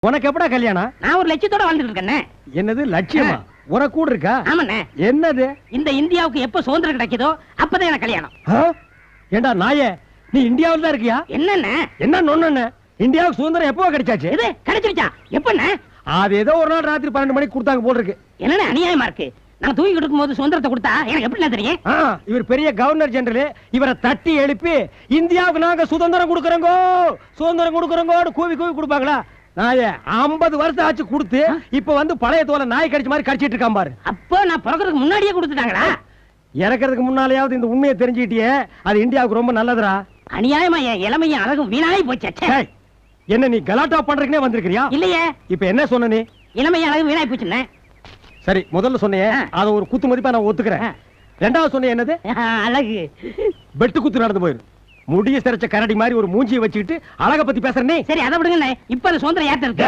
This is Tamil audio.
உனக்கு எப்படா கல்யாணம்? நான் ஒரு லட்சியத்தோட வாழ்ந்துட்டு இருக்கேன். என்னது லட்சியமா? உனக்கு கூட இருக்கா? ஆமாண்ணே. என்னது? இந்த இந்தியாவுக்கு எப்ப சுதந்திரம் கிடைக்குதோ அப்பதான் எனக்கு கல்யாணம். ஏண்டா நாயே, நீ இந்தியாவுல தான் இருக்கியா? என்னண்ணே? என்ன நொண்ணு? இந்தியாவுக்கு சுதந்திரம் எப்போ கிடைச்சாச்சு? இது கிடைச்சிருச்சா? எப்பண்ணே? அது ஏதோ ஒரு நாள் ராத்திரி 12 மணிக்கு கொடுத்தாங்க போல இருக்கு. என்னண்ணே அநியாயமா இருக்கு? நான் தூங்கிட்டு இருக்கும்போது சுதந்திரத்தை கொடுத்தா எனக்கு எப்படி தெரியும்? இவர் பெரிய கவர்னர் ஜெனரல், இவரை தட்டி எழுப்பி இந்தியாவுக்கு நாங்க சுதந்திரம் கொடுக்கறோங்கோ சுதந்திரம் கொடுக்கறோங்கோன்னு கூவி கூவி கொடுப்பாங்களா? நாயே 50 வருஷம் ஆச்சு கொடுத்து, இப்ப வந்து பழைய தோலை நாய் கடிச்ச மாதிரி கடிச்சிட்டு இருக்கான் பாரு. அப்போ நான் பிறக்கிறதுக்கு முன்னாடியே கொடுத்துட்டாங்களா? இறக்கிறதுக்கு முன்னாலேயாவது இந்த உண்மையை தெரிஞ்சுக்கிட்டியே, அது இந்தியாவுக்கு ரொம்ப நல்லதுடா. அநியாயமா என் இளமையும் அழகும் வீணாய் போச்சு. என்ன நீ கலாட்டா பண்றதுக்குனே வந்திருக்கியா? இல்லையே. இப்ப என்ன சொன்ன நீ? இளமையும் அழகும் வீணாய் போச்சுண்ணே. சரி, முதல்ல சொன்னியே அத ஒரு குத்து மதிப்பா நான் ஒத்துக்கிறேன். ரெண்டாவது சொன்ன என்னது? அழகு. வெட்டு குத்து நடந்து போயிரு. முடிய சிறைச்ச கரடி மாதிரி ஒரு மூஞ்சியை வச்சுக்கிட்டு அழக பத்தி பேசுற நீ. சரி, அதை விடுங்க. இப்ப சுதந்திரம் யார்ட்ட இருக்கு?